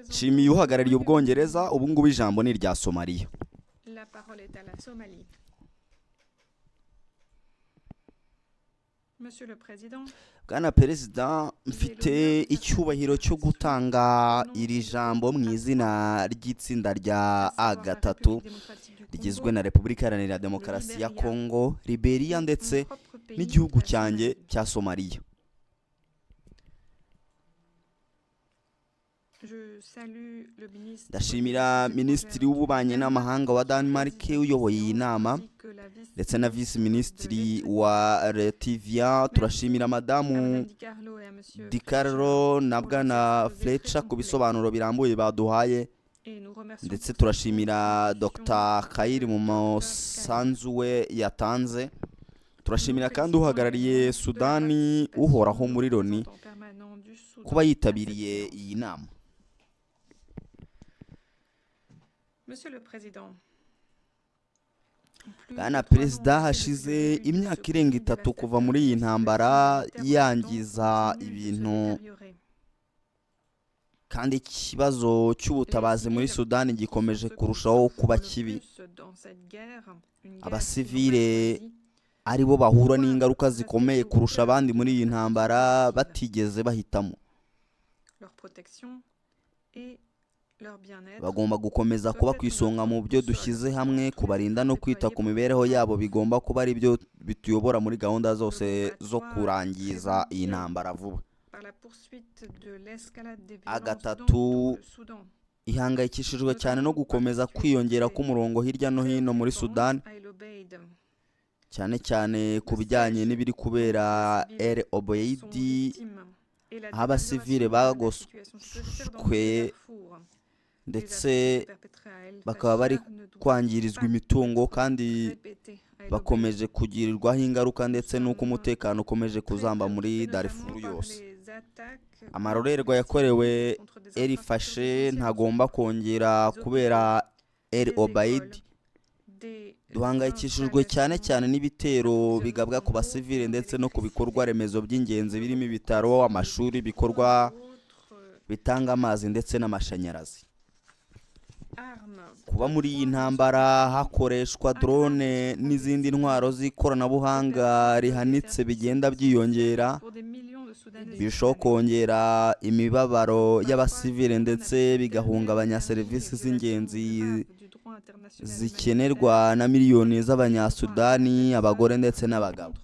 nshimiye uhagarariye ubwongereza. ubu ngubu ijambo ni irya Somaliya. Bwana Perezida, mfite icyubahiro cyo gutanga iri jambo mu izina ry'itsinda rya A3 rigizwe na Repubulika Iharanira Demokarasi ya Kongo, Liberia ndetse n'igihugu cyanjye cya Somaliya. Ndashimira Minisitiri w'Ububanyi n'Amahanga wa Denmark uyoboye iyi nama ndetse na Visi Minisitiri wa Latvia. Turashimira Madamu Di Carlo na Bwana Fletcher ku bisobanuro birambuye baduhaye, ndetse turashimira Dr. Khair mu musanzu we yatanze. Turashimira kandi uhagarariye Sudani uhoraho muri Loni kuba yitabiriye iyi nama. Bwana Perezida, hashize imyaka irenga 3 kuva muri iyi ntambara yangiza ibintu, kandi ikibazo cy'ubutabazi muri Sudani gikomeje kurushaho kuba kibi. Abasivile aribo bahura n'ingaruka zikomeye kurusha abandi muri iyi ntambara batigeze bahitamo. Bagomba gukomeza kuba ku isonga mu byo dushyize hamwe. Kubarinda no kwita ku mibereho yabo bigomba kuba ari byo bituyobora muri gahunda zose zo kurangiza iyi ntambara vuba. A3 ihangayikishijwe cyane no gukomeza kwiyongera k'umurongo hirya no hino muri Sudani, cyane cyane ku bijyanye n'ibiri kubera El Obeid, aho abasivile bagoswe ndetse bakaba bari kwangirizwa imitungo kandi bakomeje kugirirwaho ingaruka, ndetse n'uko umutekano ukomeje kuzamba muri Darfur yose. Amarorerwa yakorewe El Fasher ntagomba kongera kubera El Obeid. Duhangayikishijwe cyane cyane n'ibitero bigabwa ku basivile ndetse no ku bikorwa remezo by'ingenzi birimo ibitaro, amashuri, bikorwa bitanga amazi ndetse n'amashanyarazi. Kuba muri iyi ntambara hakoreshwa drone n'izindi ntwaro z'ikoranabuhanga rihanitse bigenda byiyongera, birushaho kongera imibabaro y'abasivile ndetse bigahungabanya serivisi z'ingenzi zikenerwa na miliyoni z'abanyasudani, abagore ndetse n'abagabo.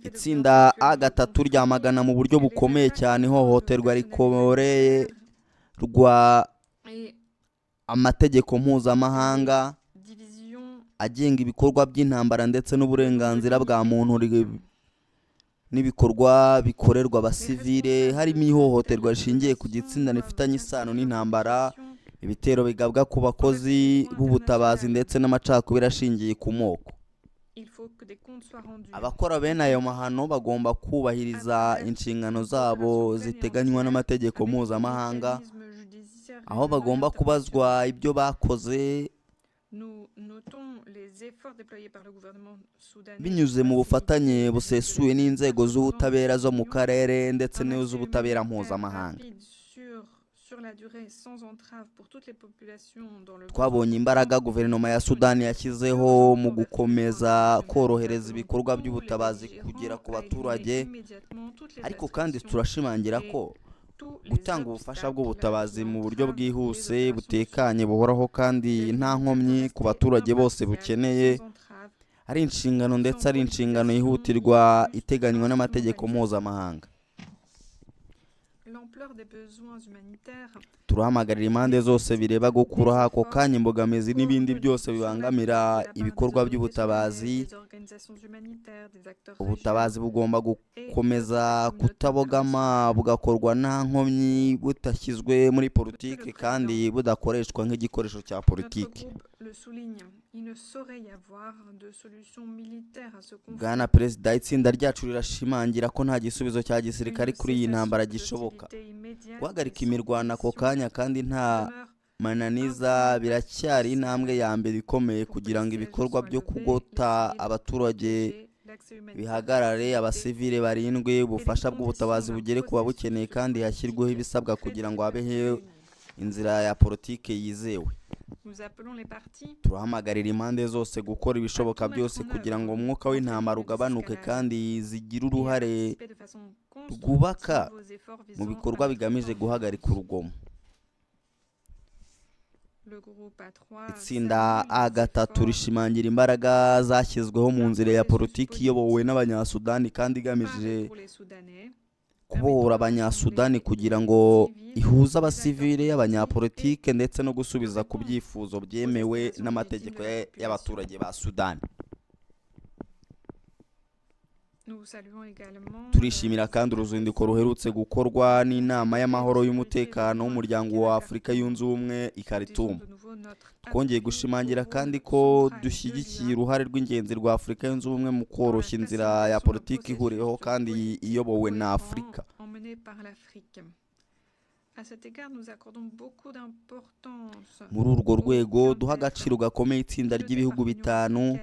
Itsinda A3 ryamagana mu buryo bukomeye cyane ihohoterwa rikorerwa amategeko mpuzamahanga agenga ibikorwa by'intambara ndetse n'uburenganzira bwa muntu n'ibikorwa bikorerwa abasivile, harimo ihohoterwa rishingiye ku gitsina rifitanye isano n'intambara, ibitero bigabwa ku bakozi b'ubutabazi ndetse n'amacakubiri ashingiye ku moko. Abakora bene ayo mahano bagomba kubahiriza inshingano zabo ziteganywa n'amategeko mpuzamahanga, aho bagomba kubazwa ibyo bakoze binyuze mu bufatanye busesuye n'inzego z'ubutabera zo mu karere ndetse n'iz'ubutabera mpuzamahanga. Twabonye imbaraga guverinoma ya Sudani yashyizeho mu gukomeza korohereza ibikorwa by'ubutabazi kugera ku baturage, ariko kandi turashimangira ko gutanga ubufasha bw'ubutabazi mu buryo bwihuse, butekanye, buhoraho kandi nta nkomyi ku baturage bose bukeneye ari inshingano, ndetse ari inshingano yihutirwa iteganywa n'amategeko mpuzamahanga. Turahamagarira impande zose bireba gukuraho ako kanya imbogamizi n'ibindi byose bibangamira ibikorwa by'ubutabazi. Ubutabazi bugomba gukomeza kutabogama, bugakorwa nta nkomyi, budashyizwe muri politiki kandi budakoreshwa nk'igikoresho cya politiki. Bwana Perezida, itsinda ryacu rirashimangira ko nta gisubizo cya gisirikare kuri iyi ntambara gishoboka. Guhagarika imirwano ako kanya kandi nta mananiza biracyari intambwe ya mbere ikomeye kugira ngo ibikorwa byo kugota abaturage bihagarare, abasivile barindwe, ubufasha bw'ubutabazi bugere ku babukeneye kandi hashyirweho ibisabwa kugira ngo habeho inzira ya politike yizewe. Turahamagarira impande zose gukora ibishoboka byose kugira ngo umwuka w'intambara ugabanuke kandi zigire uruhare rwubaka mu bikorwa bigamije guhagarika urugomo. Itsinda A3 rishimangira imbaraga zashyizweho mu nzira ya politiki iyobowe n'Abanyasudani kandi igamije kubohora Abanyasudani kugira ngo ihuze abasivile, abanyapolitike ndetse no gusubiza ku byifuzo byemewe n'amategeko y'abaturage ba Sudani. Turishimira kandi uruzinduko ruherutse gukorwa n'inama y'amahoro y'umutekano w'umuryango wa Afurika yunze ubumwe i Khartoum. Twongeye gushimangira kandi ko dushyigikiye uruhare rw'ingenzi rwa Afurika yunze ubumwe mu koroshya inzira ya politiki ihuriweho kandi iyobowe na Afurika. Muri urwo rwego duha agaciro gakomeye itsinda ry'ibihugu bitanu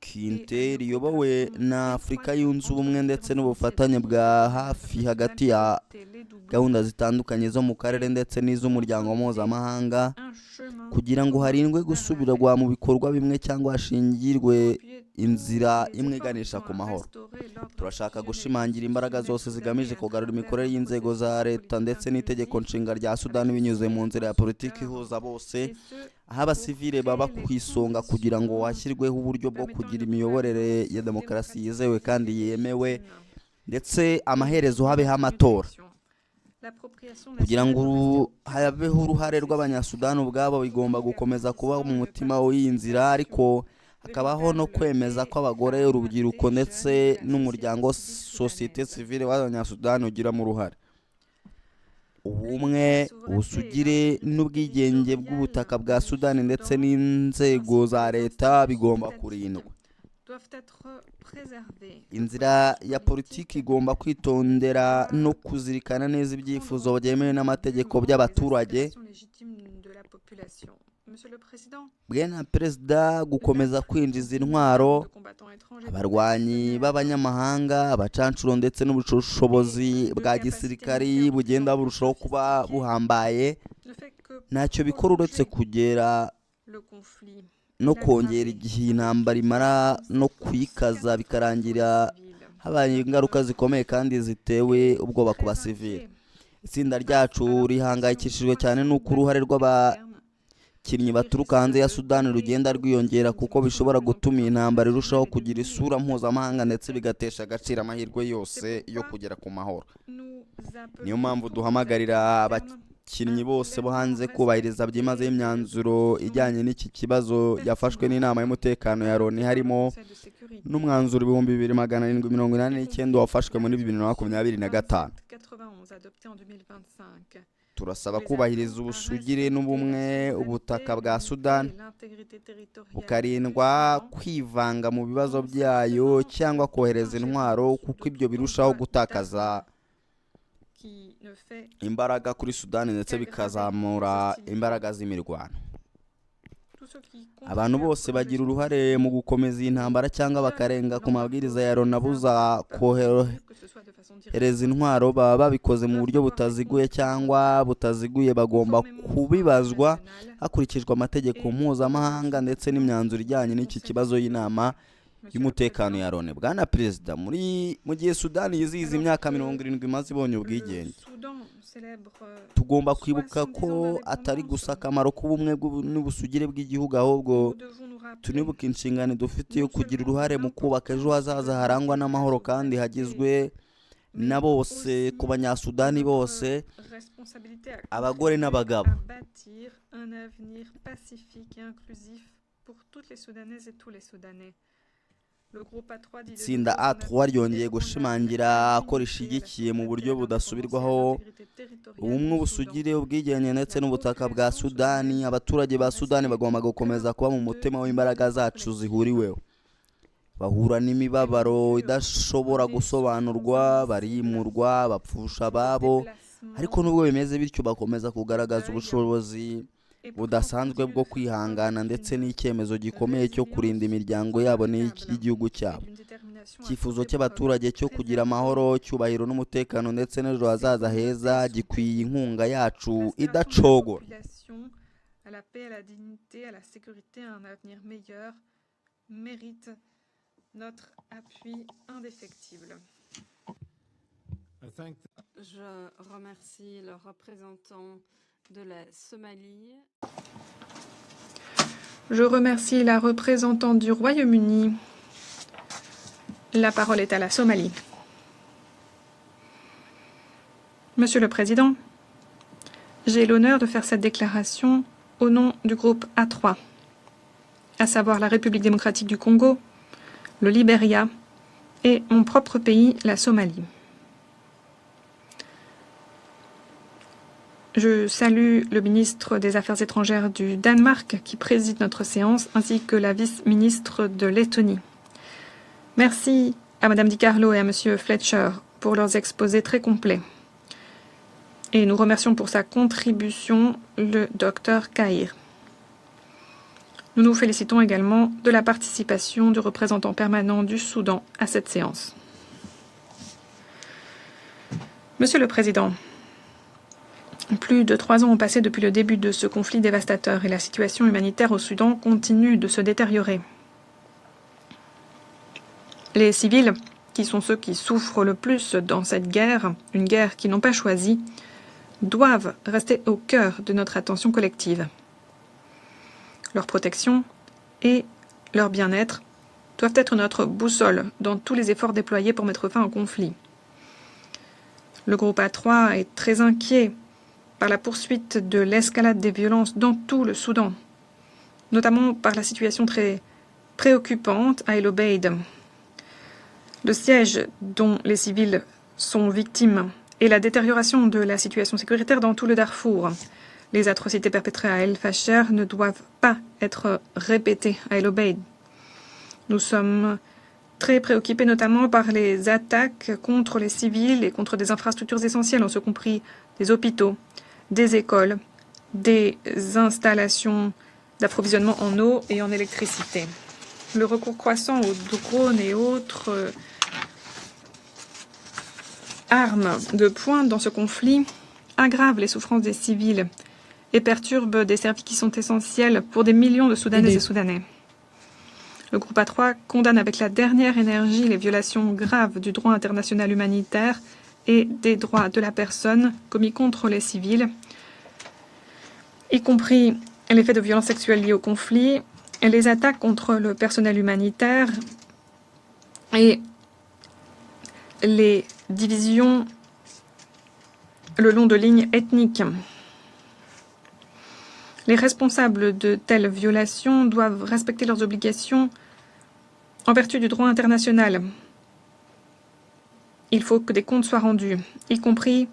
Quinte riyobowe na Afurika yunze ubumwe ndetse n'ubufatanye bwa hafi hagati ya gahunda zitandukanye zo mu karere ndetse n'iz'umuryango mpuzamahanga kugira ngo harindwe gusubirwa mu bikorwa bimwe cyangwa hashingirwe inzira imwe iganisha ku mahoro. Turashaka gushimangira imbaraga zose zigamije kugarura imikorere y'inzego za leta ndetse n'itegeko nshinga rya Sudani binyuze mu nzira ya politiki ihuza bose, aho abasivile baba ku isonga kugira ngo hashyirweho uburyo bwo kugira imiyoborere ya demokarasi yizewe kandi yemewe, ndetse amaherezo habeho amatora kugira ngo habeho uruhare rw'Abanyasudani ubwabo. Bigomba gukomeza kuba mu mutima w'iyi nzira, ariko hakabaho no kwemeza ko abagore, urubyiruko ndetse n'umuryango sosiyete sivile w'Abanyasudani ugiramo uruhare. Ubumwe, ubusugire n'ubwigenge bw'ubutaka bwa Sudani ndetse n'inzego za leta bigomba kurindwa. Inzira ya politiki igomba kwitondera no kuzirikana neza ibyifuzo byemewe n'amategeko by'abaturage. Bwana Perezida, gukomeza kwinjiza intwaro, abarwanyi b'abanyamahanga, abacancuro ndetse n'ubushobozi bwa gisirikari bugenda burushaho kuba buhambaye ntacyo bikora uretse kugera no kongera igihe intambara imara no kuyikaza, bikarangira habaye ingaruka zikomeye kandi zitewe ubwoba ku basivile. Itsinda ryacu rihangayikishijwe cyane n'uko uruhare rw'abakinnyi baturuka hanze ya Sudani rugenda rwiyongera, kuko bishobora gutuma intambara irushaho kugira isura mpuzamahanga ndetse bigatesha agaciro amahirwe yose yo kugera ku mahoro. Niyo mpamvu duhamagarira abakinnyi bose bo hanze kubahiriza byimazeyo imyanzuro ijyanye n'iki kibazo yafashwe n'inama y'umutekano ya Loni, harimo n'umwanzuro 2789 wafashwe muri 2025. Turasaba kubahiriza ubusugire n'ubumwe ubutaka bwa Sudani bukarindwa kwivanga mu bibazo byayo cyangwa kohereza intwaro, kuko ibyo birushaho gutakaza imbaraga kuri Sudani ndetse bikazamura imbaraga z'imirwano. Abantu bose bagira uruhare mu gukomeza iyi ntambara cyangwa bakarenga ku mabwiriza ya Loni abuza kohereza intwaro, baba babikoze mu buryo butaziguye cyangwa butaziguye bagomba kubibazwa hakurikijwe amategeko mpuzamahanga ndetse n'imyanzuro ijyanye n'iki kibazo y'inama y'umutekano ya Loni. Bwana Perezida, mu gihe Sudani yizihiza imyaka 70 imaze ibonye ubwigenge, tugomba kwibuka ko atari gusa akamaro k'ubumwe n'ubusugire bw'igihugu, ahubwo tunibuka inshingano dufite yo kugira uruhare mu kubaka ejo hazaza harangwa n'amahoro kandi hagizwe na bose, ku Banyasudani bose, abagore n'abagabo. Itsinda A3 ryongeye gushimangira ko rishigikiye mu buryo budasubirwaho ubumwe, ubusugire, ubwigenge ndetse n'ubutaka bwa Sudani. Abaturage ba Sudani bagomba gukomeza kuba mu mutima w'imbaraga zacu zihuriweho. Bahura n'imibabaro idashobora gusobanurwa, barimurwa, bapfusha ababo, ariko nubwo bimeze bityo bakomeza kugaragaza ubushobozi budasanzwe bwo kwihangana ndetse n'icyemezo gikomeye cyo kurinda imiryango yabo n'igihugu cyabo. Icyifuzo cy'abaturage cyo kugira amahoro, cyubahiro n'umutekano ndetse n'ejo hazaza heza gikwiye inkunga yacu idacogora. À la paix, à la dignité, à la sécurité, à un avenir meilleur, mérite notre appui indéfectible. Je remercie le représentant de la Somalie. Je remercie la représentante du Royaume-Uni. La parole est à la Somalie. Monsieur le Président, j'ai l'honneur de faire cette déclaration au nom du groupe A3, à savoir la République démocratique du Congo, le Libéria et mon propre pays, la Somalie. Je salue le ministre des Affaires étrangères du Danemark qui préside notre séance, ainsi que la vice-ministre de Lettonie. Merci à Mme Di Carlo et à M. Fletcher pour leurs exposés très complets. Et nous remercions pour sa contribution le Dr Kahir. Nous nous félicitons également de la participation du représentant permanent du Soudan à cette séance. Monsieur le Président, plus de 3 ans ont passé depuis le début de ce conflit dévastateur et la situation humanitaire au Soudan continue de se détériorer. Les civils, qui sont ceux qui souffrent le plus dans cette guerre, une guerre qu'ils n'ont pas choisie, doivent rester au cœur de notre attention collective. Leur protection et leur bien-être doivent être notre boussole dans tous les efforts déployés pour mettre fin au conflit. Le groupe A3 est très inquiet par la poursuite de l'escalade des violences dans tout le Soudan, notamment par la situation très préoccupante à El Obeid. Le siège dont les civils sont victimes et la détérioration de la situation sécuritaire dans tout le Darfour. Les atrocités perpétrées à El Fasher ne doivent pas être répétées à El Obeid. Nous sommes très préoccupés notamment par les attaques contre les civils et contre des infrastructures essentielles, en ce compris des hôpitaux, des écoles, des installations d'approvisionnement en eau et en électricité. Le recours croissant aux drones et autres armes de pointe dans ce conflit aggrave les souffrances des civils et perturbe des services qui sont essentiels pour des millions de Soudanaises et Soudanais. Le groupe A3 condamne avec la dernière énergie les violations graves du droit international humanitaire et des droits de la personne commis contre les civils, y compris les faits de violences sexuelles liés au conflit, et les attaques contre le personnel humanitaire et les divisions le long de lignes ethniques. Les responsables de telles violations doivent respecter leurs obligations en vertu du droit international. Il faut que des comptes soient rendus, y compris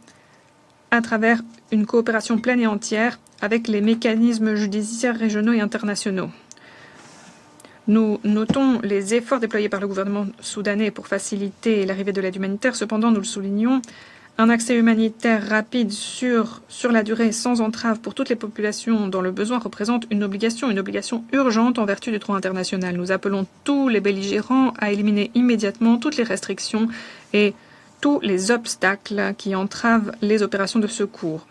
à travers une coopération pleine et entière avec les mécanismes judiciaires régionaux et internationaux. Nous notons les efforts déployés par le gouvernement soudanais pour faciliter l'arrivée de l'aide humanitaire. Cependant, nous le soulignons, un accès humanitaire rapide sur la durée sans entrave pour toutes les populations dont le besoin représente une obligation urgente en vertu du droit international. Nous appelons tous les belligérants à éliminer immédiatement toutes les restrictions et tous les obstacles qui entravent les opérations de secours.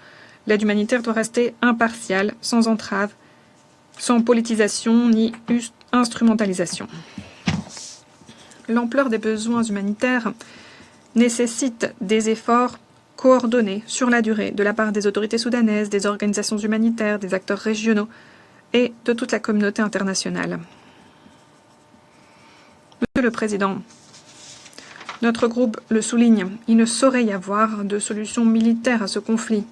L'aide humanitaire doit rester impartiale, sans entrave, sans politisation ni instrumentalisation. L'ampleur des besoins humanitaires nécessite des efforts coordonnés sur la durée de la part des autorités soudanaises, des organisations humanitaires, des acteurs régionaux et de toute la communauté internationale. Monsieur le Président, notre groupe le souligne, il ne saurait y avoir de solution militaire à ce conflit.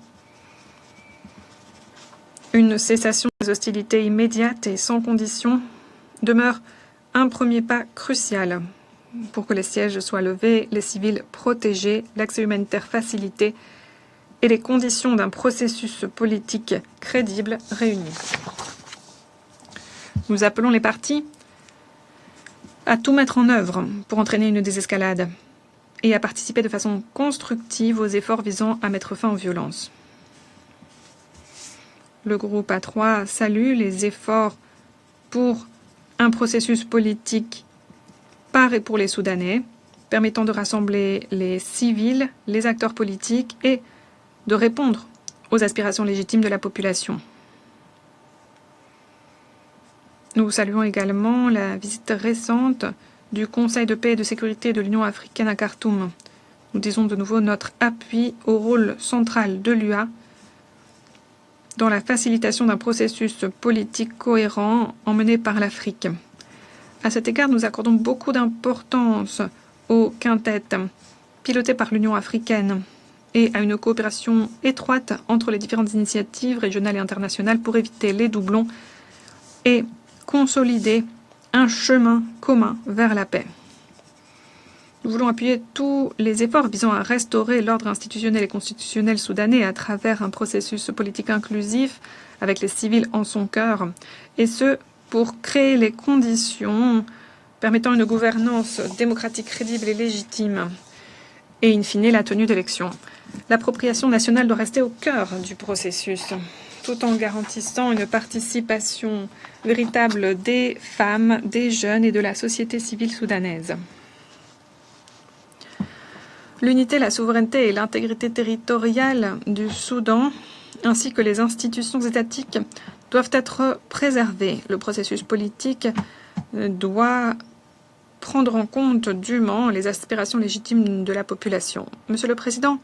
Une cessation des hostilités immédiate et sans condition demeure un premier pas crucial pour que les sièges soient levés, les civils protégés, l'accès humanitaire facilité et les conditions d'un processus politique crédible réunies. Nous appelons les parties à tout mettre en œuvre pour entraîner une désescalade et à participer de façon constructive aux efforts visant à mettre fin aux violences. Le groupe A3 salue les efforts pour un processus politique par et pour les Soudanais, permettant de rassembler les civils, les acteurs politiques et de répondre aux aspirations légitimes de la population. Nous saluons également la visite récente du Conseil de paix et de sécurité de l'Union africaine à Khartoum. Nous disons de nouveau notre appui au rôle central de l'UA dans la facilitation d'un processus politique cohérent emmené par l'Afrique. À cet égard, nous accordons beaucoup d'importance au quintet piloté par l'Union africaine et à une coopération étroite entre les différentes initiatives régionales et internationales pour éviter les doublons et consolider un chemin commun vers la paix. Nous voulons appuyer tous les efforts visant à restaurer l'ordre institutionnel et constitutionnel soudanais à travers un processus politique inclusif avec les civils en son cœur, et ce, pour créer les conditions permettant une gouvernance démocratique crédible et légitime, et in fine la tenue d'élections. L'appropriation nationale doit rester au cœur du processus, tout en garantissant une participation véritable des femmes, des jeunes et de la société civile soudanaise. L'unité, la souveraineté et l'intégrité territoriale du Soudan, ainsi que les institutions étatiques, doivent être préservées. Le processus politique doit prendre en compte dûment les aspirations légitimes de la population. Monsieur le Président,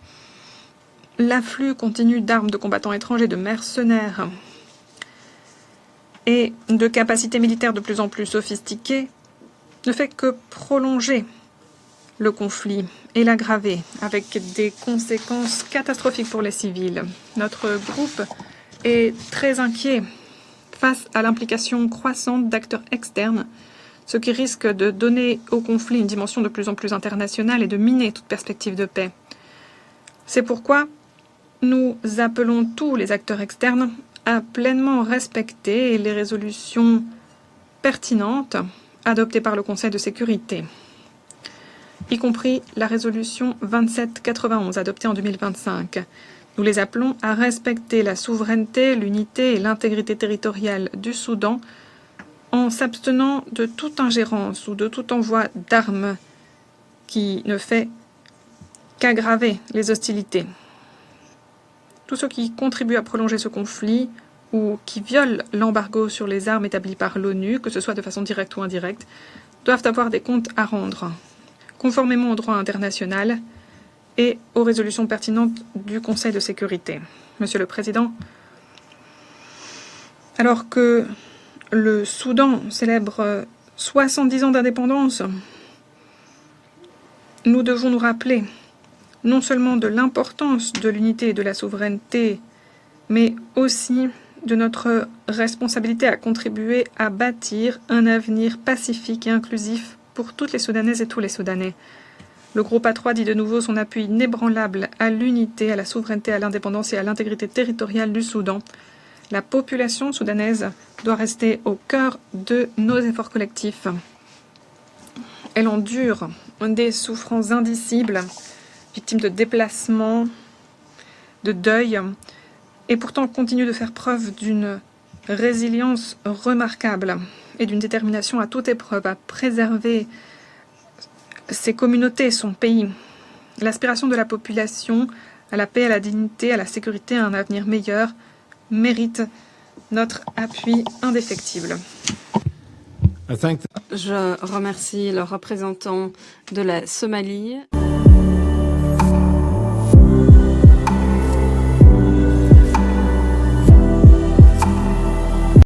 l'afflux continu d'armes de combattants étrangers, de mercenaires et de capacités militaires de plus en plus sophistiquées ne fait que prolonger le conflit et l'aggraver avec des conséquences catastrophiques pour les civils. Notre groupe est très inquiet face à l'implication croissante d'acteurs externes, ce qui risque de donner au conflit une dimension de plus en plus internationale et de miner toute perspective de paix. C'est pourquoi nous appelons tous les acteurs externes à pleinement respecter les résolutions pertinentes adoptées par le Conseil de sécurité, y compris la résolution 2791 adoptée en 2025. Nous les appelons à respecter la souveraineté, l'unité et l'intégrité territoriale du Soudan en s'abstenant de toute ingérence ou de tout envoi d'armes qui ne fait qu'aggraver les hostilités. Tout ce qui contribue à prolonger ce conflit ou qui viole l'embargo sur les armes établi par l'ONU, que ce soit de façon directe ou indirecte, doivent avoir des comptes à rendre, conformément au droit international et aux résolutions pertinentes du Conseil de sécurité. Monsieur le Président, alors que le Soudan célèbre 70 ans d'indépendance, nous devons nous rappeler non seulement de l'importance de l'unité et de la souveraineté, mais aussi de notre responsabilité à contribuer à bâtir un avenir pacifique et inclusif pour toutes les Soudanaises et tous les Soudanais. Le groupe A3 dit de nouveau son appui inébranlable à l'unité, à la souveraineté, à l'indépendance et à l'intégrité territoriale du Soudan. La population soudanaise doit rester au cœur de nos efforts collectifs. Elle endure des souffrances indicibles, victime de déplacements, de deuil, et pourtant continue de faire preuve d'une résilience remarquable et d'une détermination à toute épreuve à préserver ses communautés, son pays. L'aspiration de la population à la paix, à la dignité, à la sécurité, à un avenir meilleur mérite notre appui indéfectible. Je remercie le représentant de la Somalie.